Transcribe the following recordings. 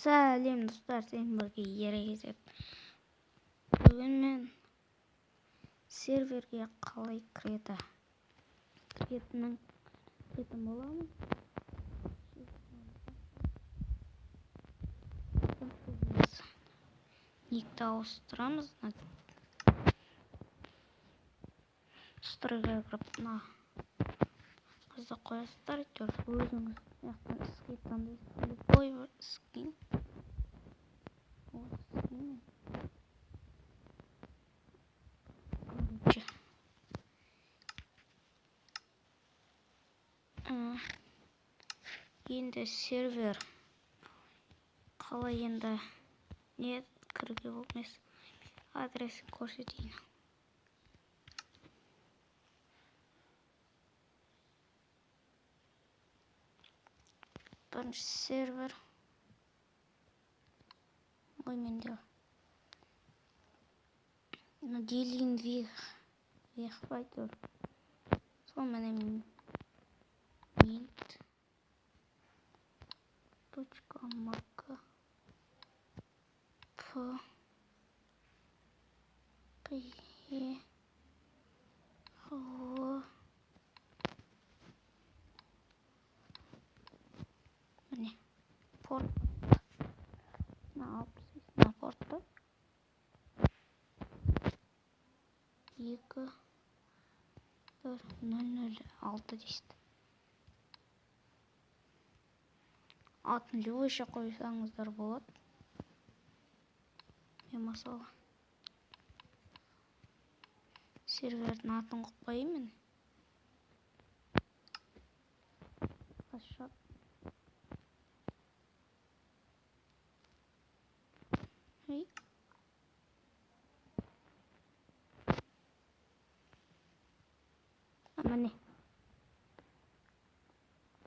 Сәлем достар, сен бірге ерегесіп. Бүгін мен серверге қалай кіретінін боламын. Никті ауыстырамыз. Стройға кіріп қызды қоясыздар. Өзіңіз яқтан іске таңдайсыз. Любой бір скин. Енді сервер қалай енді не кіруге болмас. Адресін көрсетейін. Бірінші сервер. Ой, менде. Делин вверх пойдет. Сол менен mint.mk p p o міне порт на портты 2.0.0.6 дейсіз. Атын любойша қойсаңыздар болады. Мен мысалы сервердің атын қоймын. Міне.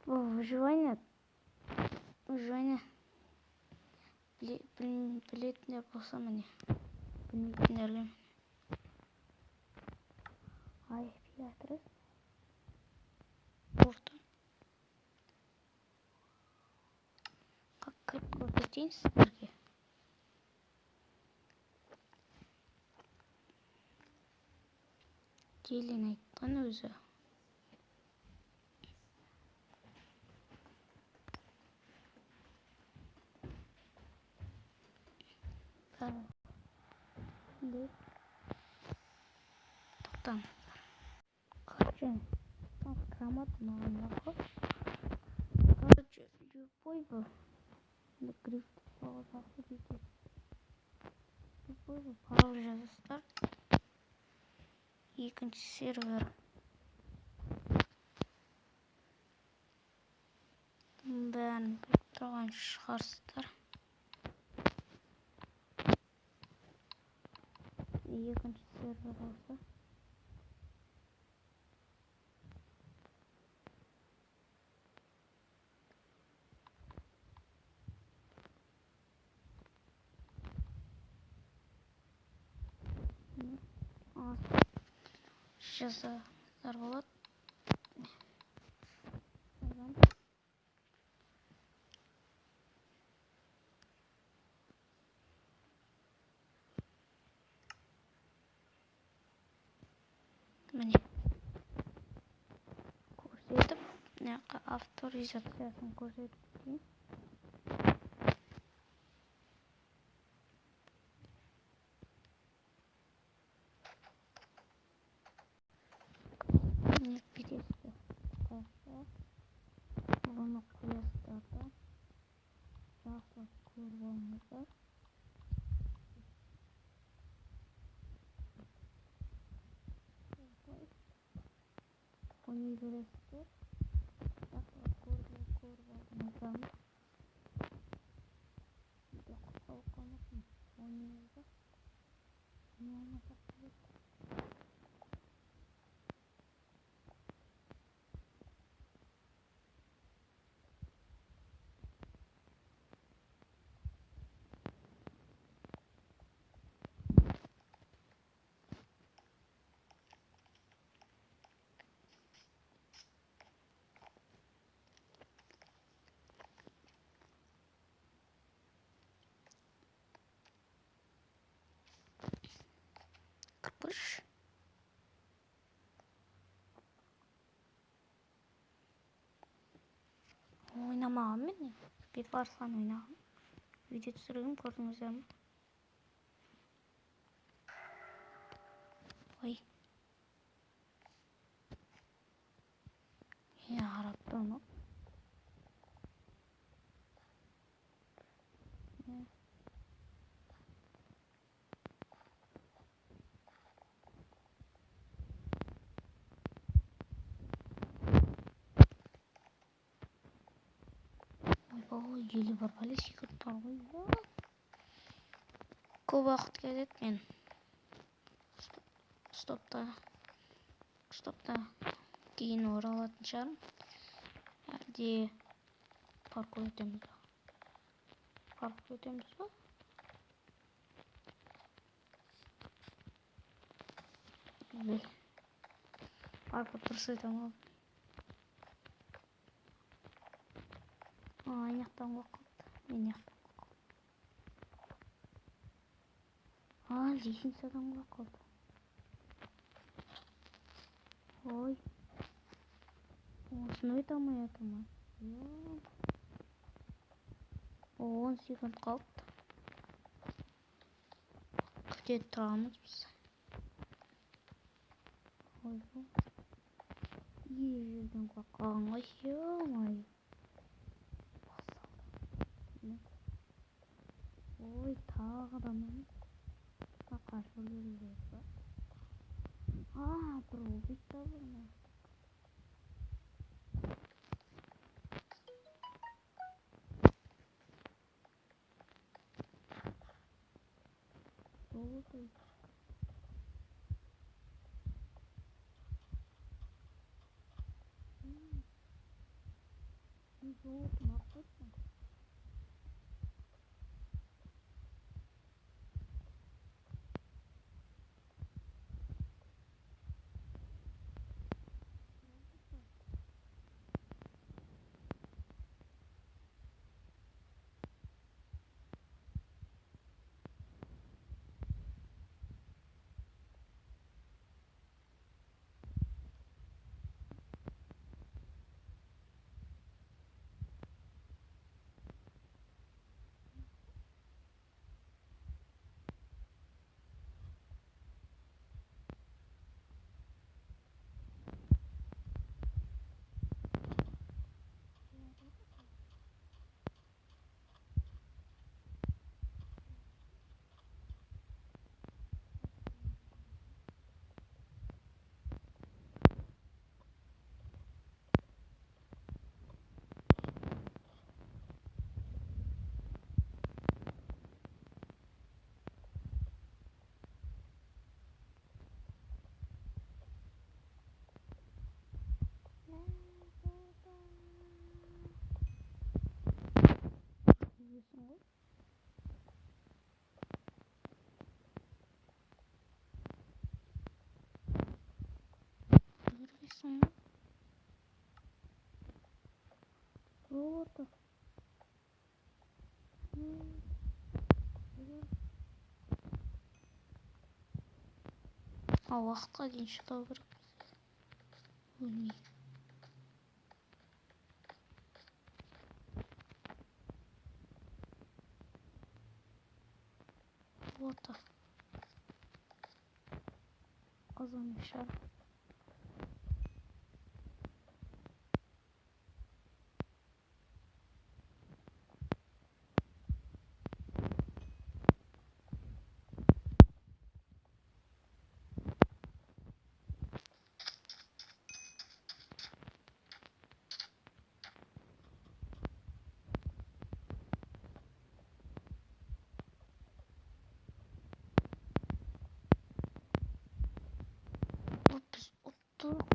Выживание білетіндер болса міне. Білмейтіндерге IP адрес. Порт. Как көрсетейін сіздерге. Делин айтқан өзі. Тоқтан. Короче, грамота мағандағы. Короче, любой был. Грифт паузасы дейді. Любой был пауза жазыстар. Екінші сервер. Бәрін біліп тұрған шығарсыздар. Екінші сервер болса. Жаздар болады. Міне. Көрсетіп, авторизациясын көрсетіп дейін. Міне бересіздер. Бұны қоясыздар да. Жақсы көріп алыңыздар. Ойнай бересіздер. Жақсы көріп алыңыздар. Oynamağım ben. Bir varsan oynamam. Video түсіргім көрдіңіздер ме? Ой. Yarabbim onu. Oy geli var bale şıkırtlar oy ya. Көп уақыт кетеді мен. Стопта кейін оралатын шығармын. Әлде паркур өтеміз ба? Паркур өтеміз ба? Güzel. Parkur turşu tamam. Ayaktan bakıldı. Ben yaptım. Лестницадан bakıldı. Ой. Осыны айтамай атамай. 10 секунд қалды. Күтеді тұрамыз біз. Ой, жерден қаққан ғой, ой. Ой, тағы да мен. Қашыр көрілдер ба? Бір ол бетті бұрына. Oldu. Oldu, mahvetme. Вот. Уақытқа дейін шыдау керек. Өлмей. Вот. Қазан шар. Biz oturduk.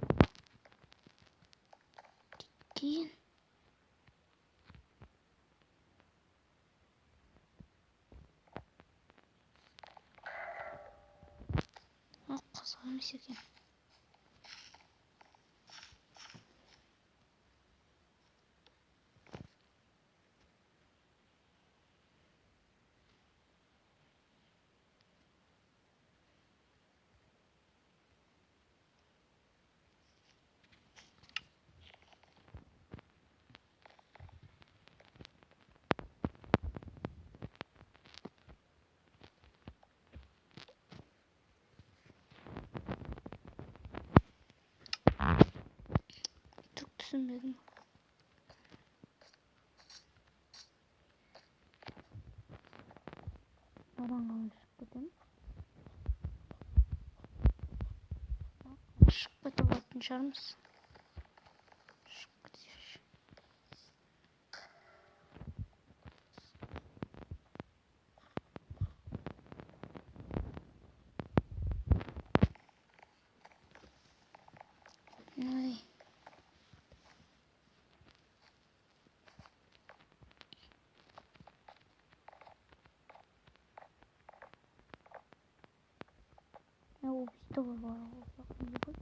Giyin. Kazanmış ekan. Ölmedim. Oradan kalmış dedim. Şıkkıta batmışar mısın? Şıkkıta. Ay. Ya o bizde var. Bakın bu.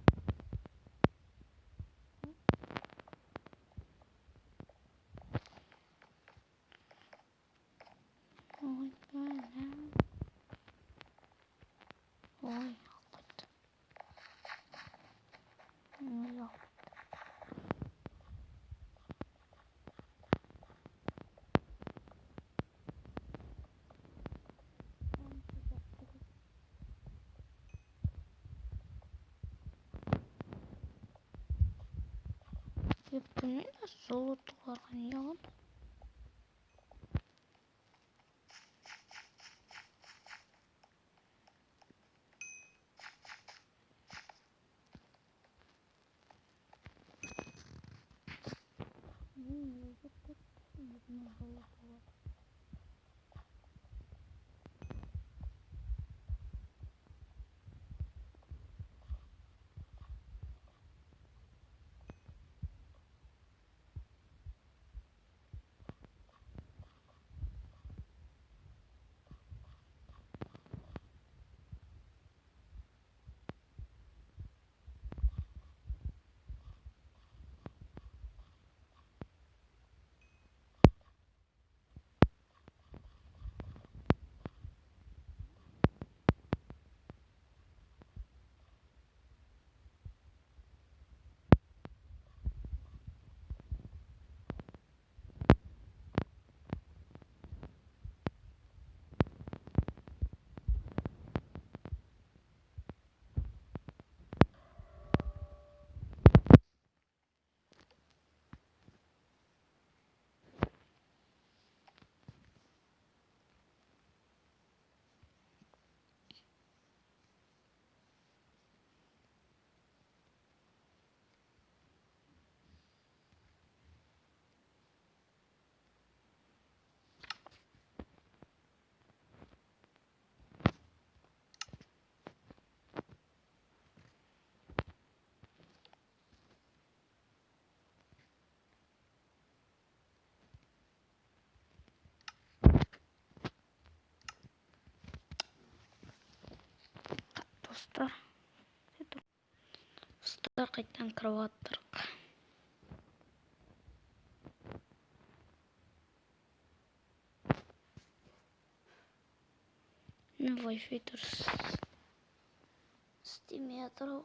Oy böyle. Oy hakikaten. Oy hakikaten. Ya bunu nasıl oldular hani ya? Dostlar. Dostlar kayıttan kravattır. Ne Wi-Fi duruz. Steam yatırı.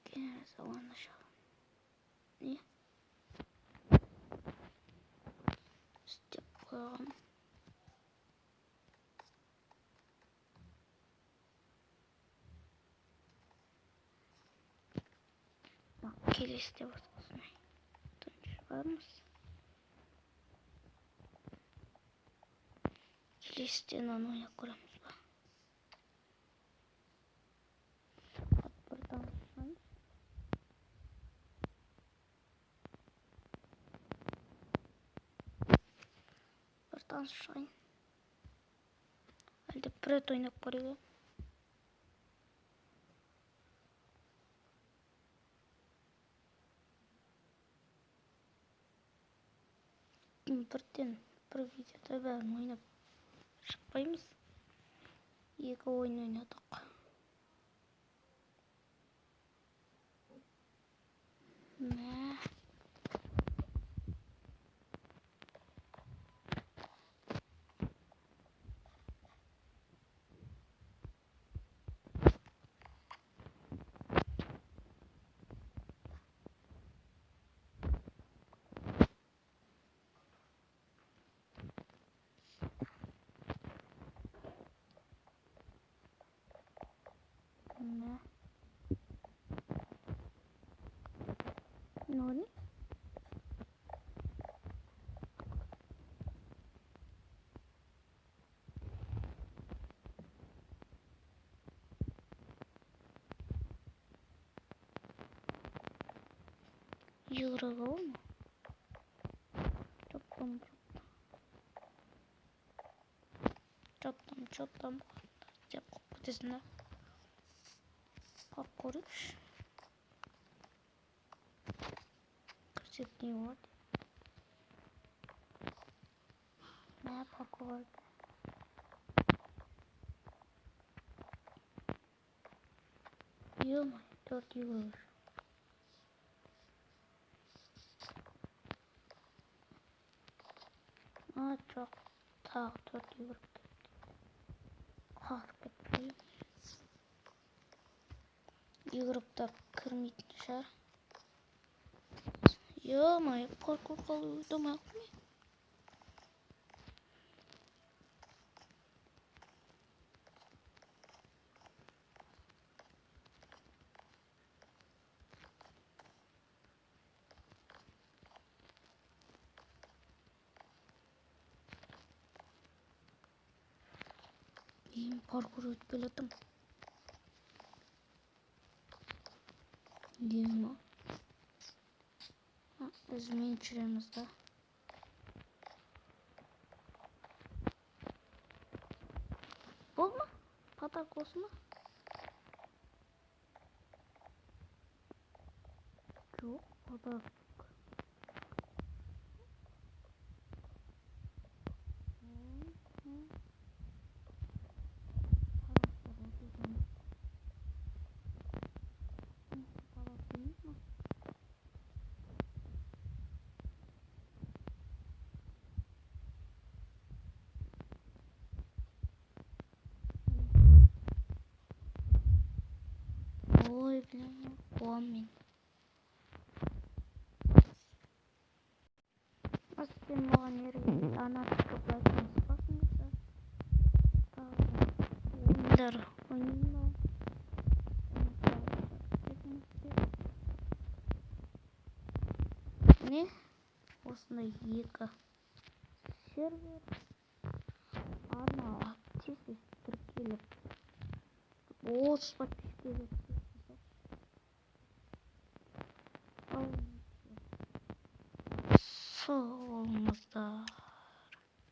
Gene zamanlaşalım. Niye? Steam koyalım. Bak kiliste basmasın. Dönüş var mısın? Kilistenin onu kuramız var. Bak buradan sonra. Buradan sonra. Halde Pret oynayıp koruyor. Birden bir videoda ben oynayıp çıkmayız. İki oyun oynadık. Ne? Ne? Nani? Yuraga mı? Çoktan yapıp ötesinde pakkoruş kırçıklığı var. Ne pakko var? Yiyor mu? 4 euro. Çok ta 4 euro. Hareket etmeyi. Euro'da kırmışlar. Yo, parkur kalıyor demek mi? İyiyim, parkuru ötbeledim. Değil o? Üzmeyin çüremizde. Bu mu? Patakos mu? Yok, patak. Ой, блин, помню. Aslında bana nereye anahtar kapatması bakmıyorsa. Oyunlar. Ne? Osna Ека. Сервер. Она активность терпели. О, подписчики. Солнце.